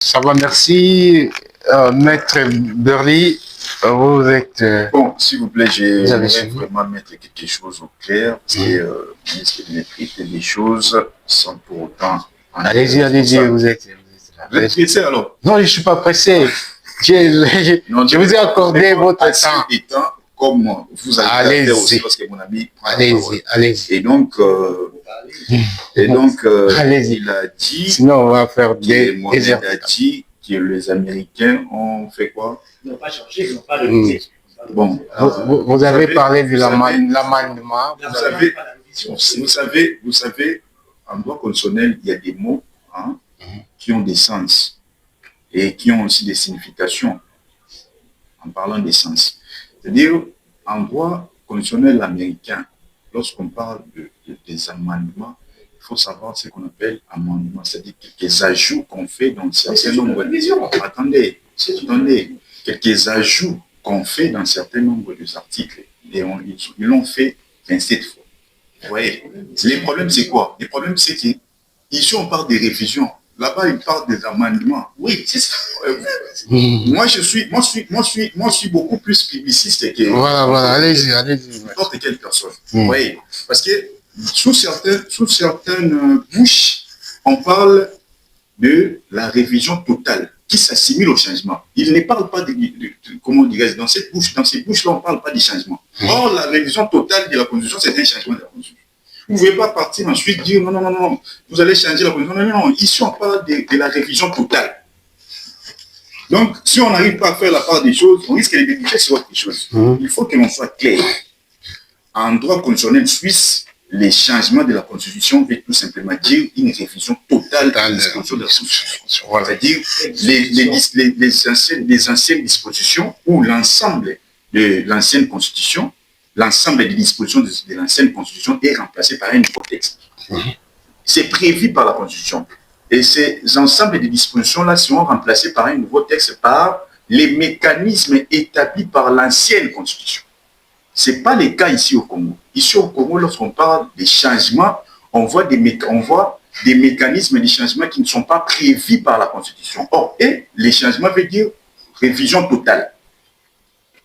Ça va, merci. Maître Burly, vous êtes... Bon, s'il vous plaît, Vous avez j'aimerais suivi. vraiment mettre quelque chose au clair, parce que risque de traiter des choses sans pour autant... Allez-y, allez-y, vous êtes là. Vous êtes pressé alors? Non, je ne suis pas pressé. Je vous ai accordé votre temps. Et temps, comme vous allez faire aussi, parce que mon ami prend la parole. Allez-y, allez-y. Et donc, Allez-y. il a dit... Sinon, on va faire Mohamed des a dit que les Américains ont fait quoi? Ils n'ont pas changé, ils n'ont pas révisé. Bon, vous avez parlé de l'amendement. vous savez, en droit constitutionnel, il y a des mots qui ont des sens et qui ont aussi des significations en parlant des sens. C'est-à-dire, en droit constitutionnel américain, lorsqu'on parle des amendements, il faut savoir ce qu'on appelle amendement, c'est-à-dire quelques ajouts qu'on fait dans certains nombres de... Attendez, quelques ajouts qu'on fait dans certains nombres d'articles. Et ils l'ont fait 27 fois. Vous voyez, les problèmes, c'est quoi? Les problèmes, c'est qu'ici, on parle des révisions. Là-bas, ils parlent des amendements. Oui, c'est ça. Moi, je suis beaucoup plus publiciste que... Voilà, allez-y, allez-y. N'importe quelle personne. Vous voyez, parce que sous certaines bouches, on parle de la révision totale qui s'assimile au changement. Il ne parle pas de comment dirais-je, dans ces bouches-là, on ne parle pas du changement. Or, la révision totale de la Constitution, c'est un changement de la Constitution. Vous ne pouvez pas partir ensuite dire non, vous allez changer la Constitution. Non, ici on parle de la révision totale. Donc, si on n'arrive pas à faire la part des choses, on risque de déboucher sur autre chose. Il faut que l'on soit clair. En droit constitutionnel suisse, les changements de la Constitution veulent tout simplement dire une révision totale de la disposition de la Constitution. C'est-à-dire les anciennes dispositions ou l'ensemble de l'ancienne Constitution, l'ensemble des dispositions de l'ancienne Constitution est remplacé par un nouveau texte. C'est prévu par la Constitution. Et ces ensembles de dispositions-là seront remplacés par un nouveau texte par les mécanismes établis par l'ancienne Constitution. Ce n'est pas le cas ici au Congo. Ici au Congo, lorsqu'on parle des changements, on voit des mécanismes de changement qui ne sont pas prévus par la Constitution. Or, et les changements veut dire révision totale.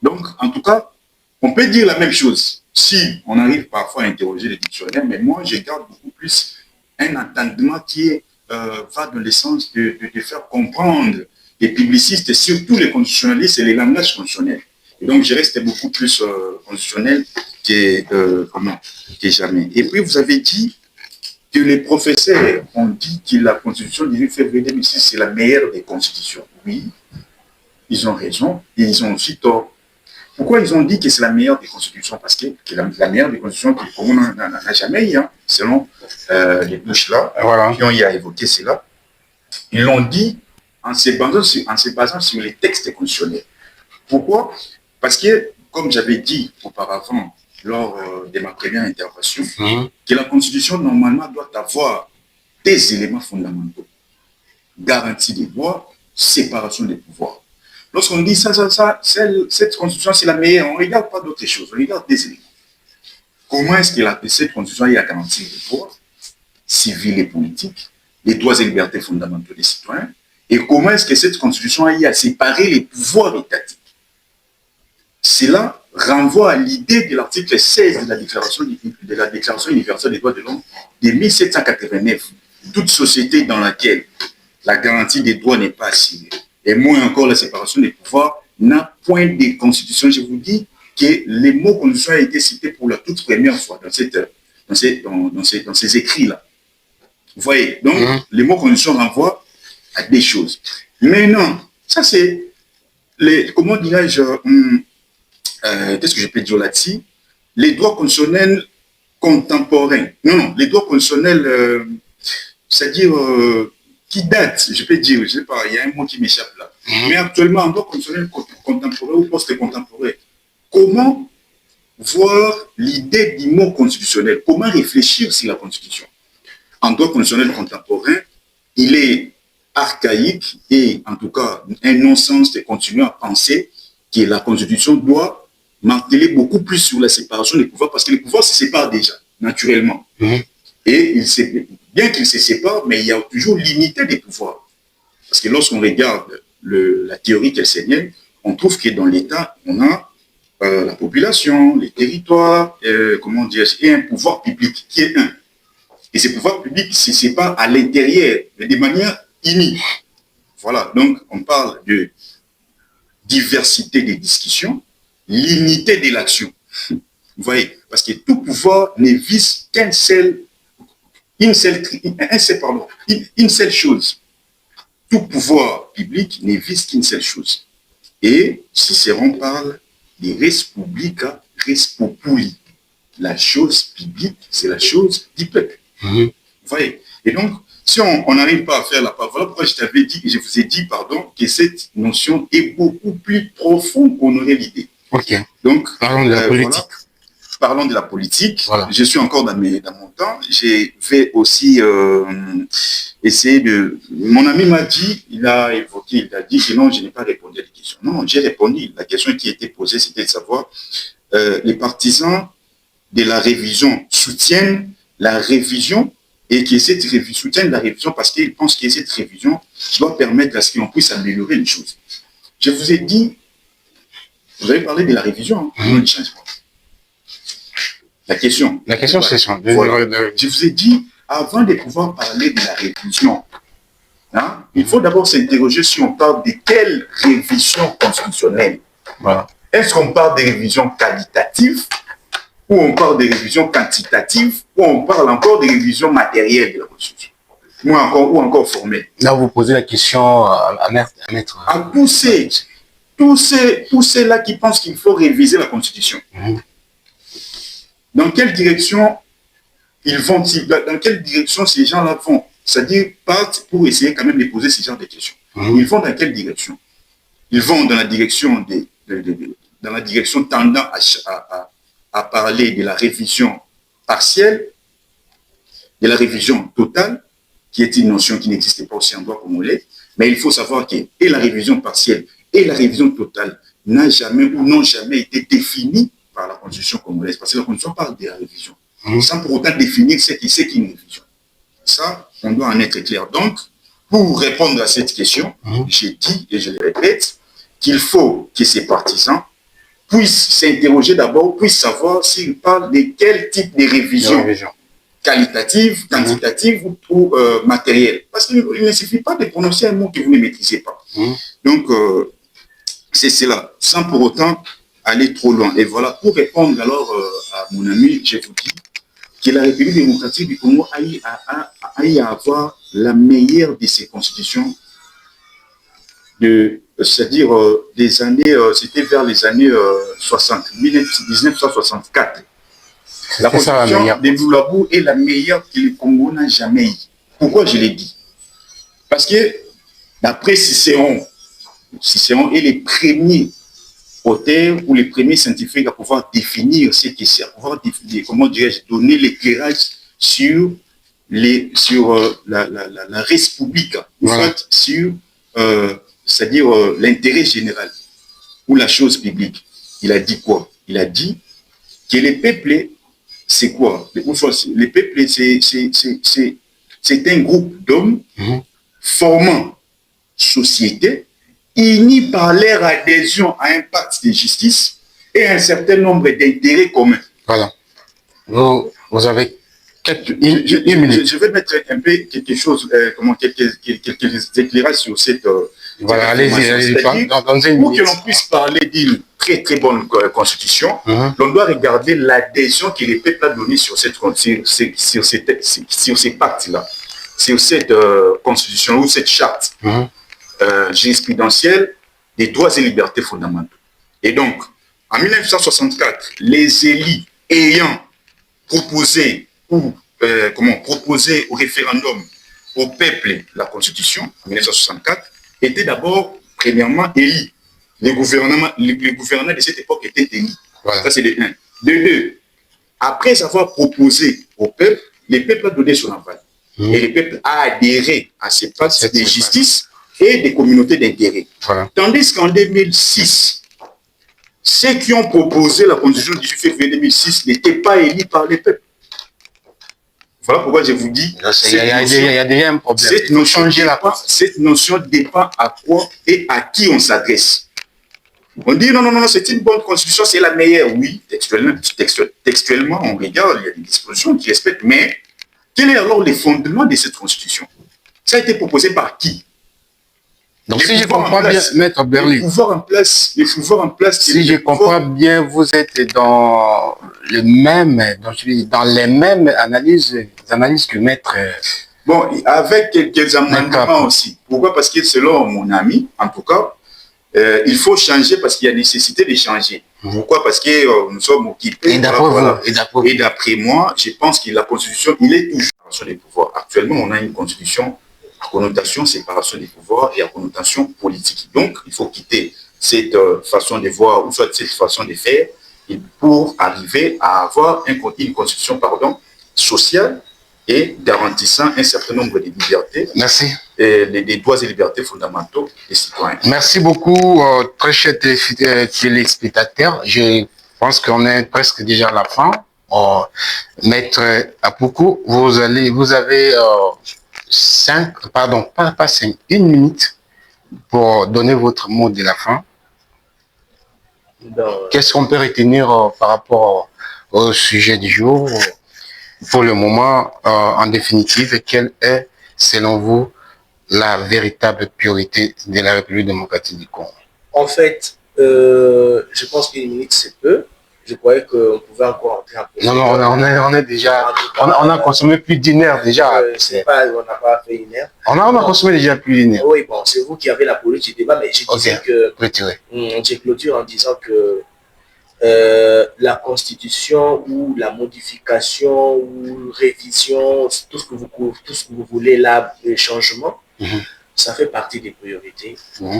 Donc, en tout cas, on peut dire la même chose. Si on arrive parfois à interroger les dictionnaires, mais moi, je garde beaucoup plus un entendement qui va dans le sens de faire comprendre les publicistes, et surtout les constitutionnalistes et les langages constitutionnels. Et donc, je reste beaucoup plus constitutionnel que jamais. Et puis, vous avez dit que les professeurs ont dit que la Constitution du 8 février 2006, c'est la meilleure des constitutions. Oui, ils ont raison, et ils ont aussi tort. Pourquoi ils ont dit que c'est la meilleure des constitutions? Parce que la meilleure des constitutions que le Congo n'a jamais eu, selon les bouches-là, qui ont eu à évoquer cela. Ils l'ont dit en se basant sur les textes constitutionnels. Pourquoi? Parce que, comme j'avais dit auparavant, lors de ma première intervention, que la Constitution, normalement, doit avoir des éléments fondamentaux. Garantie des droits, séparation des pouvoirs. Lorsqu'on dit cette Constitution, c'est la meilleure, on ne regarde pas d'autres choses, on regarde des éléments. Comment est-ce que cette Constitution a garanti les droits civils et politiques, les droits et libertés fondamentaux des citoyens, et comment est-ce que cette Constitution a séparé les pouvoirs étatiques? Cela renvoie à l'idée de l'article 16 de la Déclaration universelle des droits de l'homme de 1789. Toute société dans laquelle la garantie des droits n'est pas assurée, et moins encore la séparation des pouvoirs, n'a point de constitution. Je vous dis que les mots constitution a été cités pour la toute première fois dans ces écrits-là. Vous voyez, donc les mots constitution renvoient à des choses. Maintenant, ça c'est, comment dirais-je, qu'est-ce que je peux dire là-dessus? Les droits constitutionnels contemporains. Non, les droits constitutionnels, c'est-à-dire qui datent, je peux dire, je ne sais pas, il y a un mot qui m'échappe là. Mais actuellement, en droit constitutionnel contemporain ou post-contemporain, comment voir l'idée du mot constitutionnel? Comment réfléchir sur la Constitution? En droit constitutionnel contemporain, il est archaïque et en tout cas un non-sens de continuer à penser que la Constitution doit marteler beaucoup plus sur la séparation des pouvoirs parce que les pouvoirs se séparent déjà, naturellement. Et bien qu'ils se séparent, mais il y a toujours l'unité des pouvoirs. Parce que lorsqu'on regarde la théorie kelsenienne, on trouve que dans l'État, on a la population, les territoires, comment dire, et un pouvoir public qui est un. Et ce pouvoir public, ce n'est pas à l'intérieur, mais de manière unie. Voilà, donc on parle de diversité des discussions, l'unité de l'action. Vous voyez, parce que tout pouvoir ne vise une seule chose. Tout pouvoir public ne vise qu'une seule chose. Et Cicéron parle de res publica, res populi. La chose publique, c'est la chose du peuple. Vous voyez. Et donc, si on n'arrive pas à faire la part, voilà pourquoi je vous ai dit, pardon, que cette notion est beaucoup plus profonde qu'on aurait l'idée. Ok. Donc, parlons de la politique. Voilà. Parlons de la politique. Voilà. Je suis encore dans mon temps. J'ai fait aussi essayer de... Mon ami m'a dit, il a dit que non, je n'ai pas répondu à la question. Non, j'ai répondu. La question qui était posée, c'était de savoir, les partisans de la révision soutiennent la révision et qui soutiennent la révision parce qu'ils pensent que cette révision doit permettre à ce qu'on puisse améliorer les choses. Je vous ai dit, vous avez parlé de la révision, non du changement. La question, c'est ça. Voilà. Je vous ai dit, avant de pouvoir parler de la révision, hein, il faut d'abord s'interroger si on parle de quelle révision constitutionnelle. Voilà. Est-ce qu'on parle de révision qualitative ou on parle de révision quantitative ou on parle encore de révision matérielle de la Constitution ou encore formelle. Là, vous posez la question à mettre... À pousser tous ceux-là qui pensent qu'il faut réviser la Constitution. Dans quelle direction ils vont, dans quelle direction ces gens-là vont? C'est-à-dire, partent pour essayer quand même de poser ce genre de questions. Ils vont dans quelle direction? Ils vont dans la direction, dans la direction tendant à parler de la révision partielle, de la révision totale, qui est une notion qui n'existe pas aussi en droit congolais. Mais il faut savoir que et la révision partielle et la révision totale n'ont jamais été définies par la Constitution congolaise, parce que la Constitution parle de la révision, sans pour autant définir ce qu'est une révision. Ça, on doit en être clair. Donc, pour répondre à cette question, j'ai dit, et je le répète, qu'il faut que ces partisans puissent s'interroger d'abord, puissent savoir s'ils parlent de quel type de révision, qualitative, quantitative ou matérielle. Parce qu'il ne suffit pas de prononcer un mot que vous ne maîtrisez pas. Donc, c'est cela, sans pour autant aller trop loin. Et voilà, pour répondre alors à mon ami, je vous dis que la République démocratique du Congo a eu à avoir la meilleure de ses constitutions, c'est-à-dire des années, c'était vers les années 1964. La constitution de Boulabou est la meilleure que le Congo n'a jamais eue. Pourquoi je l'ai dit? Parce que, d'après Cicéron est les premiers auteurs ou les premiers scientifiques à pouvoir définir ce qui c'est, à pouvoir définir, comment dirais-je, donner l'éclairage sur la res publica, voilà. Sur, c'est-à-dire l'intérêt général ou la chose publique. Il a dit quoi? Il a dit que les peuples, c'est quoi? Les peuples, c'est un groupe d'hommes formant société, unis par leur adhésion à un pacte de justice et un certain nombre d'intérêts communs. Voilà. Vous avez une minute. Je vais mettre un peu quelque chose, quelques éclairages sur cette... voilà, allez-y. Pour que l'on puisse parler d'une très très bonne constitution, l'on doit regarder l'adhésion que les peuples ont donnée sur ces pactes-là, sur cette constitution ou cette charte jurisprudentielle des droits et libertés fondamentaux. Et donc, en 1964, les élus ayant proposé proposé au référendum au peuple la constitution en 1964 étaient d'abord premièrement élus. Les gouvernants de cette époque étaient élus. Voilà. Ça c'est de 1. De 2, après avoir proposé au peuple, le peuple a donné son aval. Et le peuple a adhéré à ces pactes de justice et des communautés d'intérêt. Voilà. Tandis qu'en 2006, ceux qui ont proposé la constitution du 18 février 2006 n'étaient pas élus par les peuples. Voilà pourquoi je vous dis, Il y a déjà un problème. Cette notion dépend à quoi et à qui on s'adresse. On dit non, c'est une bonne constitution, c'est la meilleure. Oui, textuellement, on regarde, il y a des dispositions qui respectent, mais quel est alors le fondement de cette constitution? Ça a été proposé par qui? Donc, si je comprends bien, Maître Berly, les pouvoirs en place, si je comprends bien, vous êtes dans les mêmes analyses que Maître. Bon, avec quelques amendements aussi. Pourquoi? Parce que selon mon ami, en tout cas, il faut changer parce qu'il y a nécessité de changer. Pourquoi? Parce que nous sommes occupés. Et d'après moi, je pense que la Constitution, il est toujours sur les pouvoirs. Actuellement, on a une Constitution à connotation séparation des pouvoirs et à connotation politique. Donc, il faut quitter cette façon de voir ou soit cette façon de faire pour arriver à avoir une Constitution sociale et garantissant un certain nombre de libertés. Merci. Et des droits et libertés fondamentaux des citoyens. Merci beaucoup, très chers téléspectateurs. Je pense qu'on est presque déjà à la fin. Maître Apoukou, vous avez 1 minute pour donner votre mot de la fin. Qu'est-ce qu'on peut retenir par rapport au sujet du jour? Pour le moment, en définitive, quelle est, selon vous, la véritable priorité de la République démocratique du Congo? En fait, je pense qu'une minute, c'est peu. Je croyais qu'on pouvait encore entrer un peu. Non, on est déjà... On a consommé plus d'1 heure déjà. On n'a pas fait 1 heure. On a consommé déjà plus d'1 heure. Oui, bon, c'est vous qui avez la politique du débat, mais je disais que... J'ai clôturé en disant que la constitution ou la modification ou révision, tout ce que vous voulez là, le changement, ça fait partie des priorités.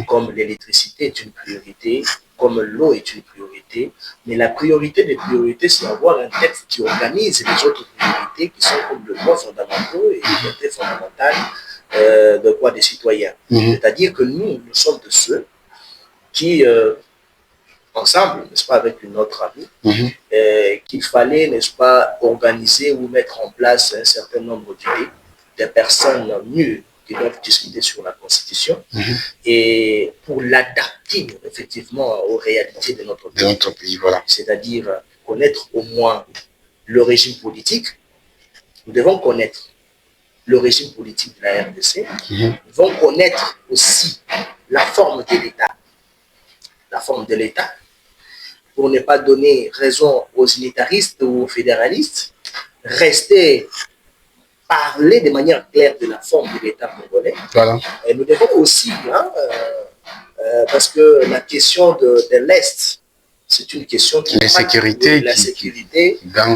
Comme l'électricité est une priorité, comme l'eau est une priorité, mais la priorité des priorités, c'est avoir un texte qui organise les autres priorités qui sont comme le droit fondamentaux et les libertés fondamentales de droits des citoyens. C'est-à-dire que nous sommes de ceux qui... ensemble, n'est-ce pas, avec une autre amie, qu'il fallait, n'est-ce pas, organiser ou mettre en place un certain nombre d'idées, des personnes mûres qui doivent discuter sur la Constitution et pour l'adapter effectivement aux réalités de notre pays. Voilà. C'est-à-dire connaître au moins le régime politique. Nous devons connaître le régime politique de la RDC. Nous devons connaître aussi la forme de l'État. La forme de l'État, pour ne pas donner raison aux unitaristes ou aux fédéralistes, rester parler de manière claire de la forme de l'État congolais. Voilà. Et nous devons aussi, parce que la question de l'Est, c'est une question qui... La sécurité.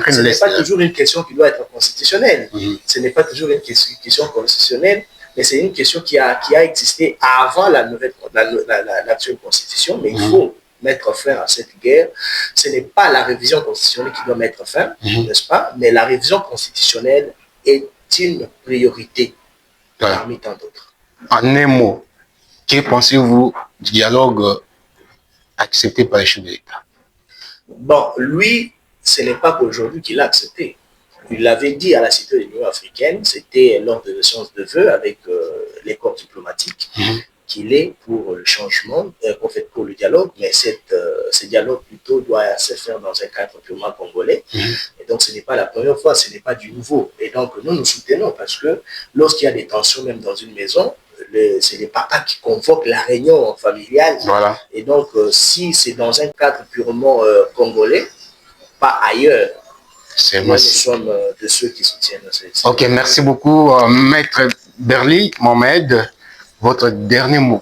Ce n'est pas toujours une question qui doit être constitutionnelle. Ce n'est pas toujours une question constitutionnelle, mais c'est une question qui a existé avant l'actuelle constitution, mais il faut mettre fin à cette guerre. Ce n'est pas la révision constitutionnelle qui doit mettre fin, n'est-ce pas, mais la révision constitutionnelle est une priorité parmi tant d'autres. En un mot, que pensez-vous du dialogue accepté par les chefs de l'État? Bon, lui, ce n'est pas qu'aujourd'hui qu'il a accepté. Il l'avait dit à la Cité de l'Union africaine, c'était lors de séances de vœux avec les corps diplomatiques, qu'il est pour le changement, en fait pour le dialogue, mais ce dialogue plutôt doit se faire dans un cadre purement congolais. Et donc ce n'est pas la première fois, ce n'est pas du nouveau. Et donc nous soutenons parce que lorsqu'il y a des tensions même dans une maison, c'est les papas qui convoquent la réunion familiale. Voilà. Et donc si c'est dans un cadre purement congolais, pas ailleurs, nous sommes de ceux qui soutiennent. Ok, merci beaucoup, Maître Berly Mohamed. Votre dernier mot,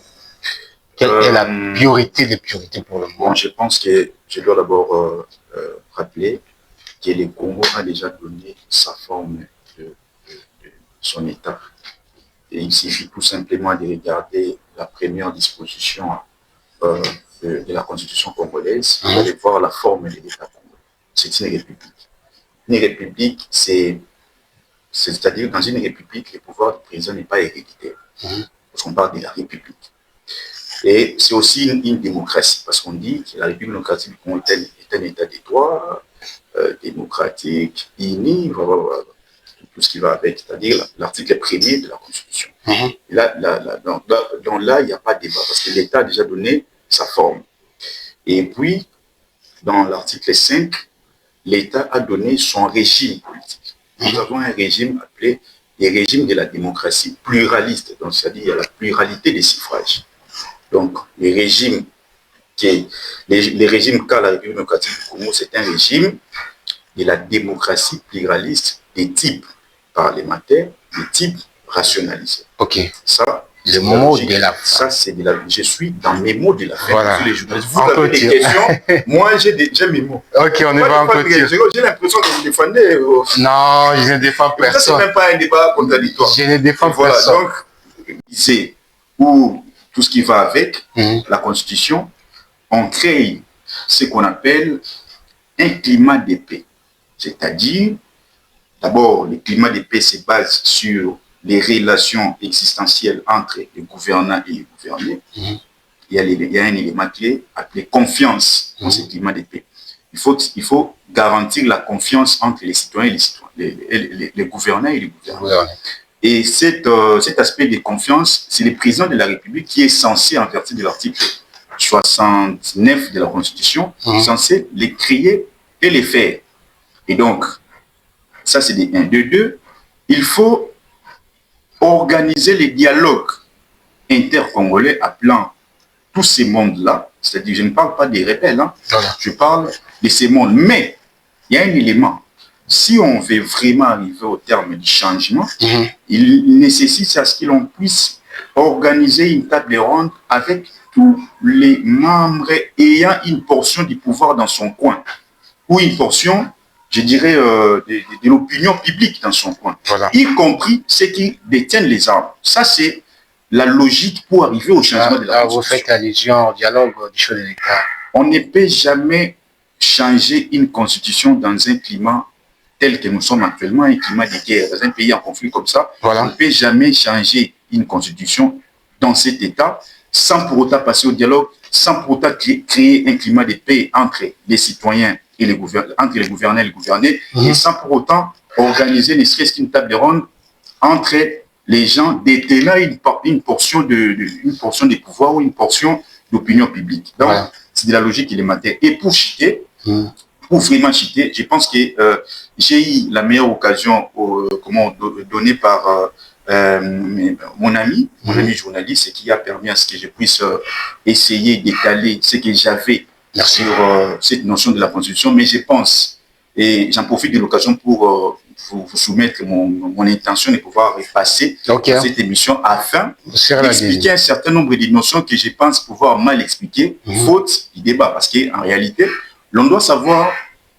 quelle est la priorité des priorités pour le moment? Je pense que je dois d'abord rappeler que le Congo a déjà donné sa forme de son état. Et il suffit tout simplement de regarder la première disposition de la constitution congolaise. Vous allez voir la forme de l'état congolais. C'est une république. Une république, c'est-à-dire dans une république, le pouvoir du président n'est pas héréditaire. Parce qu'on parle de la République. Et c'est aussi une démocratie, parce qu'on dit que la République démocratique du Congo est un état de droit, démocratique, uni, tout ce qui va avec, c'est-à-dire l'article 1er de la Constitution. Et là, donc là, il n'y a pas de débat, parce que l'État a déjà donné sa forme. Et puis, dans l'article 5, l'État a donné son régime politique. Nous avons un régime appelé le régime de la démocratie pluraliste, donc c'est-à-dire il y a la pluralité des suffrages. Donc, le régime les régimes qu'a la République démocratique du Congo, c'est un régime de la démocratie pluraliste des types parlementaires, des types rationalisés. Ok. Ça, le mot de la fin. Ça, c'est de la... Je suis dans mes mots de la fin. Voilà. Vous avez des questions, moi j'ai mes mots. Ok, on est pas en clôture. J'ai l'impression que vous défendez... Non, je ne défends personne. Ça, c'est même pas un débat contradictoire. Je ne défends voilà, personne. Donc, c'est où tout ce qui va avec la Constitution, on crée ce qu'on appelle un climat de paix. C'est-à-dire, d'abord, le climat de paix se base sur les relations existentielles entre les gouvernants et les gouvernés. Il y a un élément clé appelé confiance dans ce climat de paix. Il faut garantir la confiance entre les citoyens et les gouvernants et les gouvernants. Et cet aspect de confiance, c'est le président de la République qui est censé, en vertu de l'article 69 de la Constitution, censé les créer et les faire. Et donc, ça c'est des 1. De 2, il faut organiser les dialogues intercongolais appelant tous ces mondes-là, c'est-à-dire je ne parle pas des rebelles, je parle de ces mondes. Mais il y a un élément, si on veut vraiment arriver au terme du changement, il nécessite à ce que l'on puisse organiser une table ronde avec tous les membres ayant une portion du pouvoir dans son coin, ou une portion, je dirais, de l'opinion publique dans son coin, y compris ceux qui détiennent les armes. Ça, c'est la logique pour arriver au changement de la Constitution. Vous faites allusion au dialogue du chef de l'État. On ne peut jamais changer une Constitution dans un climat tel que nous sommes actuellement, un climat de guerre, dans un pays en conflit comme ça. On ne peut jamais changer une Constitution dans cet état sans pour autant passer au dialogue, sans pour autant créer un climat de paix entre les citoyens et les gouvernants, entre les gouverneurs et les gouvernés, et sans pour autant organiser ne serait-ce qu'une table ronde entre les gens détenant une portion de pouvoir ou une portion d'opinion publique. Donc, c'est de la logique élémentaire. Et pour chuter, pour vraiment chuter, je pense que j'ai eu la meilleure occasion donnée par mon ami journaliste, qui a permis à ce que je puisse essayer d'étaler ce que j'avais sur cette notion de la Constitution. Mais je pense, et j'en profite de l'occasion pour vous soumettre mon intention de pouvoir repasser cette émission afin d'expliquer un certain nombre de notions que je pense pouvoir mal expliquer, faute du débat. Parce qu'en réalité, l'on doit savoir,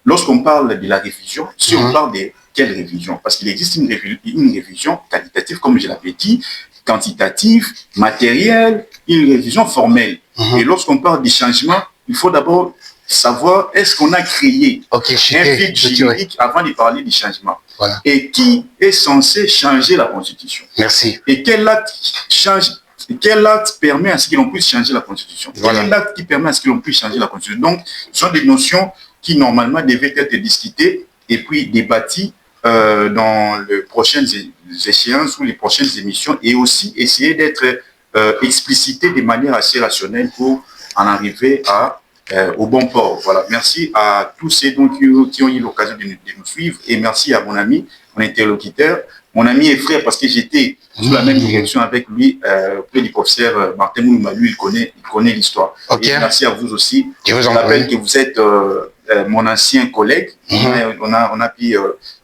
lorsqu'on parle de la révision, si on parle de quelle révision? Parce qu'il existe une révision qualitative, comme je l'avais dit, quantitative, matérielle, une révision formelle. Et lorsqu'on parle du changement, il faut d'abord savoir est-ce qu'on a créé un vide juridique avant de parler du changement. Et qui est censé changer la Constitution? Merci. Et quel acte permet à ce que l'on puisse changer la Constitution? Quel est l'acte qui permet à ce que l'on puisse changer la Constitution? Donc, ce sont des notions qui normalement devaient être discutées et puis débattues dans les prochaines échéances ou les prochaines émissions, et aussi essayer d'être explicitées de manière assez rationnelle pour en arriver au bon port. Voilà. Merci à tous ceux qui ont eu l'occasion de nous suivre, et merci à mon ami, mon interlocuteur, mon ami et frère, parce que j'étais sous la même direction avec lui, auprès du professeur Martin Moulouma. Lui, il connaît l'histoire. Et merci à vous aussi. Je rappelle que vous êtes mon ancien collègue. On a pu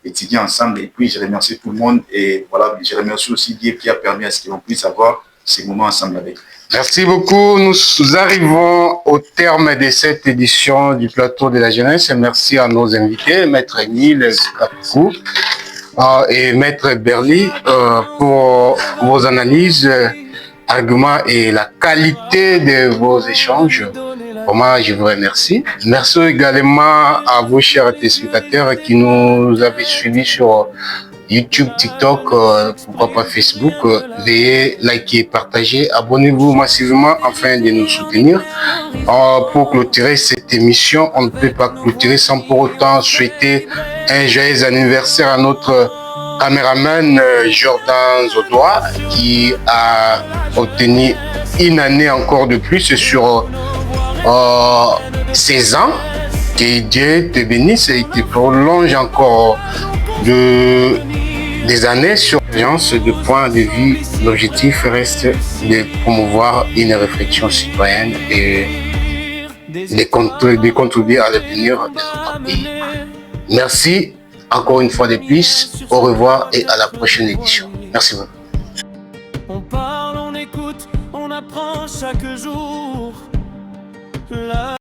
étudier ensemble, et puis je remercie tout le monde, et voilà, je remercie aussi Dieu qui a permis à ce qu'on puisse avoir ces moments ensemble avec. Merci beaucoup. Nous arrivons au terme de cette édition du plateau de la jeunesse. Merci à nos invités, Maître Emile Kapoukou et Maître Berly, pour vos analyses, arguments et la qualité de vos échanges. Pour moi, je vous remercie. Merci également à vous, chers téléspectateurs, qui nous avez suivis sur YouTube, TikTok, pourquoi pas Facebook. Veuillez liker, partager, abonnez-vous massivement afin de nous soutenir. Pour clôturer cette émission, on ne peut pas clôturer sans pour autant souhaiter un joyeux anniversaire à notre caméraman Jordan Zodoa qui a obtenu une année encore de plus sur 16 ans. Que Dieu te bénisse et te prolonge encore des années sur l'agence de point de vue. L'objectif reste de promouvoir une réflexion citoyenne et de contribuer à l'avenir des autres pays. Merci encore une fois de plus. Au revoir et à la prochaine édition. Merci beaucoup. On parle, on écoute, on apprend chaque jour.